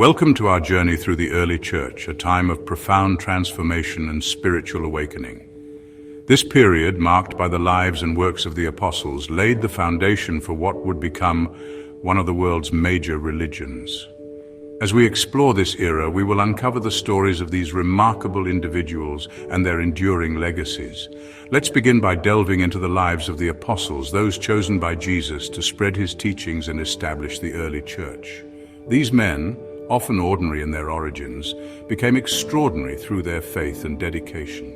Welcome to our journey through the early church, a time of profound transformation and spiritual awakening. This period, marked by the lives and works of the apostles, laid the foundation for what would become one of the world's major religions. As we explore this era, we will uncover the stories of these remarkable individuals and their enduring legacies. Let's begin by delving into the lives of the apostles, those chosen by Jesus to spread his teachings and establish the early church. These men, often ordinary in their origins, became extraordinary through their faith and dedication.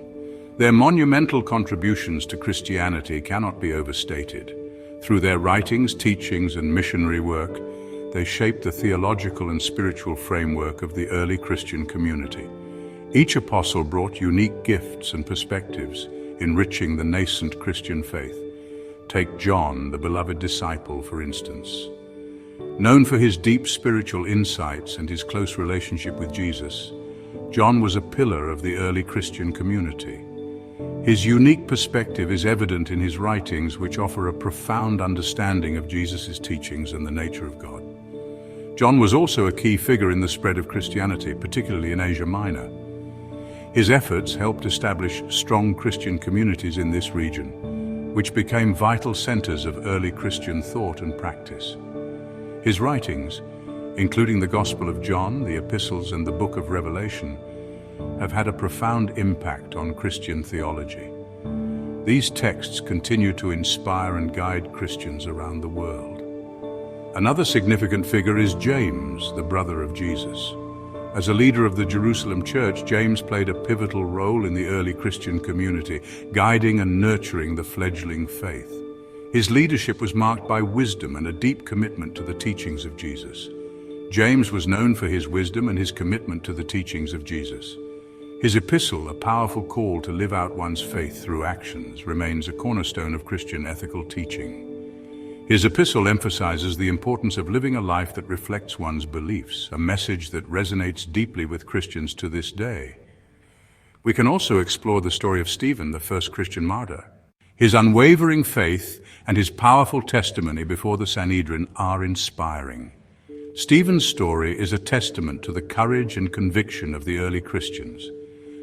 Their monumental contributions to Christianity cannot be overstated. Through their writings, teachings, and missionary work, they shaped the theological and spiritual framework of the early Christian community. Each apostle brought unique gifts and perspectives, enriching the nascent Christian faith. Take John, the beloved disciple, for instance. Known for his deep spiritual insights and his close relationship with Jesus, John was a pillar of the early Christian community. His unique perspective is evident in his writings, which offer a profound understanding of Jesus' teachings and the nature of God. John was also a key figure in the spread of Christianity, particularly in Asia Minor. His efforts helped establish strong Christian communities in this region, which became vital centers of early Christian thought and practice. His writings, including the Gospel of John, the Epistles, and the Book of Revelation, have had a profound impact on Christian theology. These texts continue to inspire and guide Christians around the world. Another significant figure is James, the brother of Jesus. As a leader of the Jerusalem church, James played a pivotal role in the early Christian community, guiding and nurturing the fledgling faith. His leadership was marked by wisdom and a deep commitment to the teachings of Jesus. James was known for his wisdom and his commitment to the teachings of Jesus. His epistle, a powerful call to live out one's faith through actions, remains a cornerstone of Christian ethical teaching. His epistle emphasizes the importance of living a life that reflects one's beliefs, a message that resonates deeply with Christians to this day. We can also explore the story of Stephen, the first Christian martyr. His unwavering faith and his powerful testimony before the Sanhedrin are inspiring. Stephen's story is a testament to the courage and conviction of the early Christians.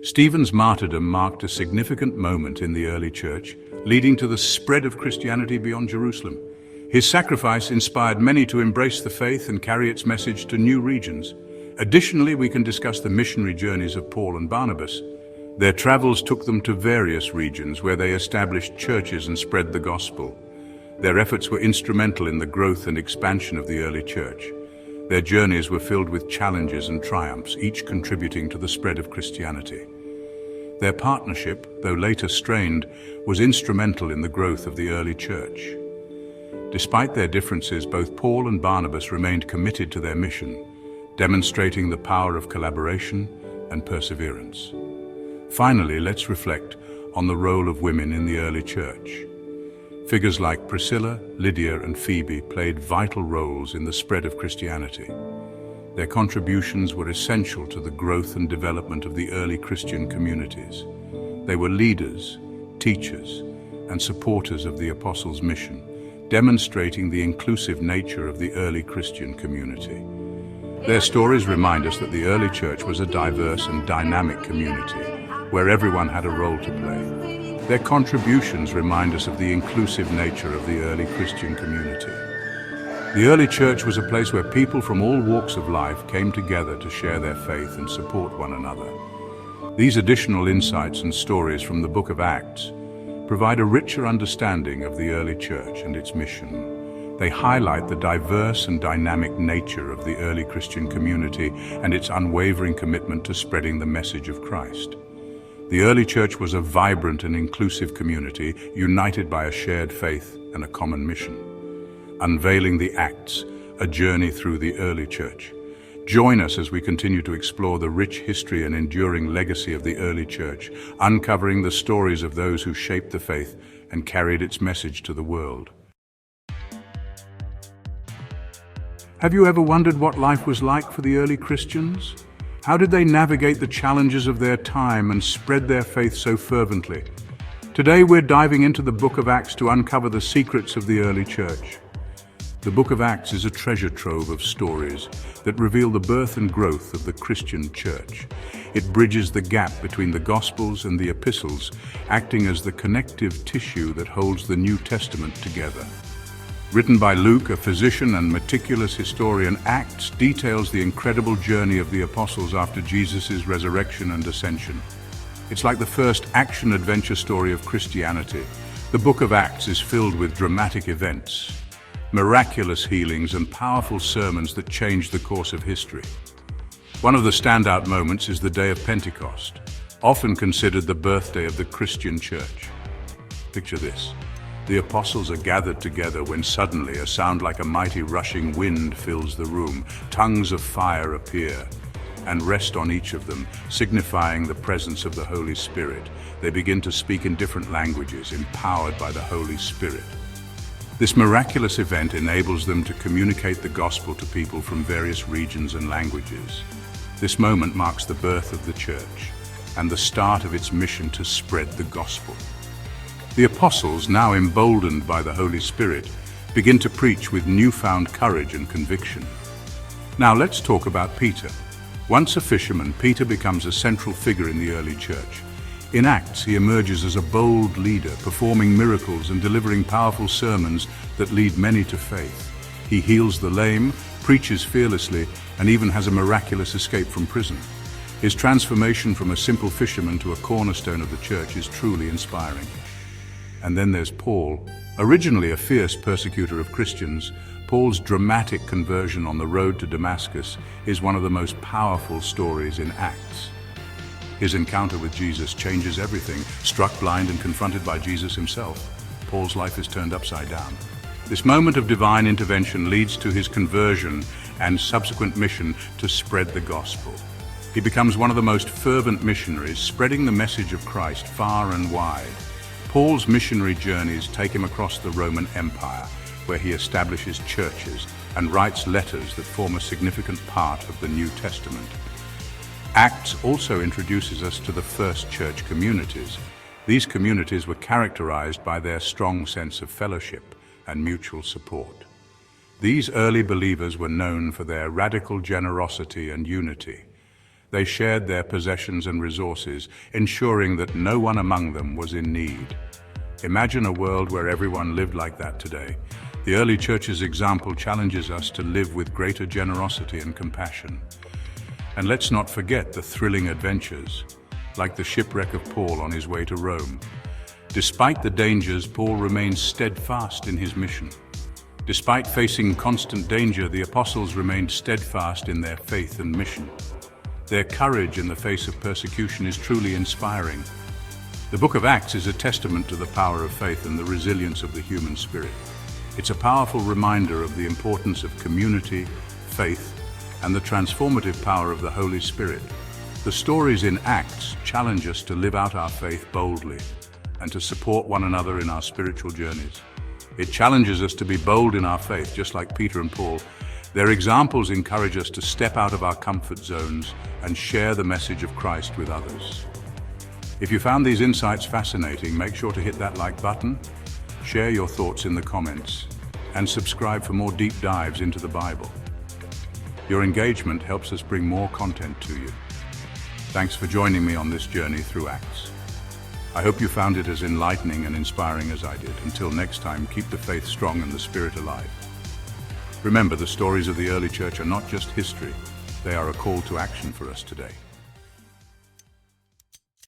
Stephen's martyrdom marked a significant moment in the early church, leading to the spread of Christianity beyond Jerusalem. His sacrifice inspired many to embrace the faith and carry its message to new regions. Additionally, we can discuss the missionary journeys of Paul and Barnabas. Their travels took them to various regions where they established churches and spread the gospel. Their efforts were instrumental in the growth and expansion of the early church. Their journeys were filled with challenges and triumphs, each contributing to the spread of Christianity. Their partnership, though later strained, was instrumental in the growth of the early church. Despite their differences, both Paul and Barnabas remained committed to their mission, demonstrating the power of collaboration and perseverance. Finally, let's reflect on the role of women in the early church. Figures like Priscilla, Lydia, and Phoebe played vital roles in the spread of Christianity. Their contributions were essential to the growth and development of the early Christian communities. They were leaders, teachers, and supporters of the apostles' mission, demonstrating the inclusive nature of the early Christian community. Their stories remind us that the early church was a diverse and dynamic community, where everyone had a role to play. Their contributions remind us of the inclusive nature of the early Christian community. The early church was a place where people from all walks of life came together to share their faith and support one another. These additional insights and stories from the book of Acts provide a richer understanding of the early church and its mission. They highlight the diverse and dynamic nature of the early Christian community and its unwavering commitment to spreading the message of Christ. The early church was a vibrant and inclusive community, united by a shared faith and a common mission. Unveiling the Acts, a journey through the early church. Join us as we continue to explore the rich history and enduring legacy of the early church, uncovering the stories of those who shaped the faith and carried its message to the world. Have you ever wondered what life was like for the early Christians? How did they navigate the challenges of their time and spread their faith so fervently? Today we're diving into the book of Acts to uncover the secrets of the early church. The book of Acts is a treasure trove of stories that reveal the birth and growth of the Christian church. It bridges the gap between the Gospels and the epistles, acting as the connective tissue that holds the New Testament together. Written by Luke, a physician and meticulous historian, Acts details the incredible journey of the apostles after Jesus' resurrection and ascension. It's like the first action-adventure story of Christianity. The book of Acts is filled with dramatic events, miraculous healings, and powerful sermons that changed the course of history. One of the standout moments is the day of Pentecost, often considered the birthday of the Christian church. Picture this. The apostles are gathered together when suddenly a sound like a mighty rushing wind fills the room. Tongues of fire appear and rest on each of them, signifying the presence of the Holy Spirit. They begin to speak in different languages, empowered by the Holy Spirit. This miraculous event enables them to communicate the gospel to people from various regions and languages. This moment marks the birth of the church and the start of its mission to spread the gospel. The apostles, now emboldened by the Holy Spirit, begin to preach with newfound courage and conviction. Now let's talk about Peter. Once a fisherman, Peter becomes a central figure in the early church. In Acts, he emerges as a bold leader, performing miracles and delivering powerful sermons that lead many to faith. He heals the lame, preaches fearlessly, and even has a miraculous escape from prison. His transformation from a simple fisherman to a cornerstone of the church is truly inspiring. And then there's Paul. Originally a fierce persecutor of Christians, Paul's dramatic conversion on the road to Damascus is one of the most powerful stories in Acts. His encounter with Jesus changes everything. Struck blind and confronted by Jesus himself, Paul's life is turned upside down. This moment of divine intervention leads to his conversion and subsequent mission to spread the gospel. He becomes one of the most fervent missionaries, spreading the message of Christ far and wide. Paul's missionary journeys take him across the Roman Empire, where he establishes churches and writes letters that form a significant part of the New Testament. Acts also introduces us to the first church communities. These communities were characterized by their strong sense of fellowship and mutual support. These early believers were known for their radical generosity and unity. They shared their possessions and resources, ensuring that no one among them was in need. Imagine a world where everyone lived like that today. The early church's example challenges us to live with greater generosity and compassion. And let's not forget the thrilling adventures, like the shipwreck of Paul on his way to Rome. Despite the dangers, Paul remains steadfast in his mission. Despite facing constant danger, the apostles remained steadfast in their faith and mission. Their courage in the face of persecution is truly inspiring. The book of Acts is a testament to the power of faith and the resilience of the human spirit. It's a powerful reminder of the importance of community, faith, and the transformative power of the Holy Spirit. The stories in Acts challenge us to live out our faith boldly and to support one another in our spiritual journeys. It challenges us to be bold in our faith, just like Peter and Paul. Their examples encourage us to step out of our comfort zones and share the message of Christ with others. If you found these insights fascinating, make sure to hit that like button, share your thoughts in the comments, and subscribe for more deep dives into the Bible. Your engagement helps us bring more content to you. Thanks for joining me on this journey through Acts. I hope you found it as enlightening and inspiring as I did. Until next time, keep the faith strong and the spirit alive. Remember, the stories of the early church are not just history, they are a call to action for us today.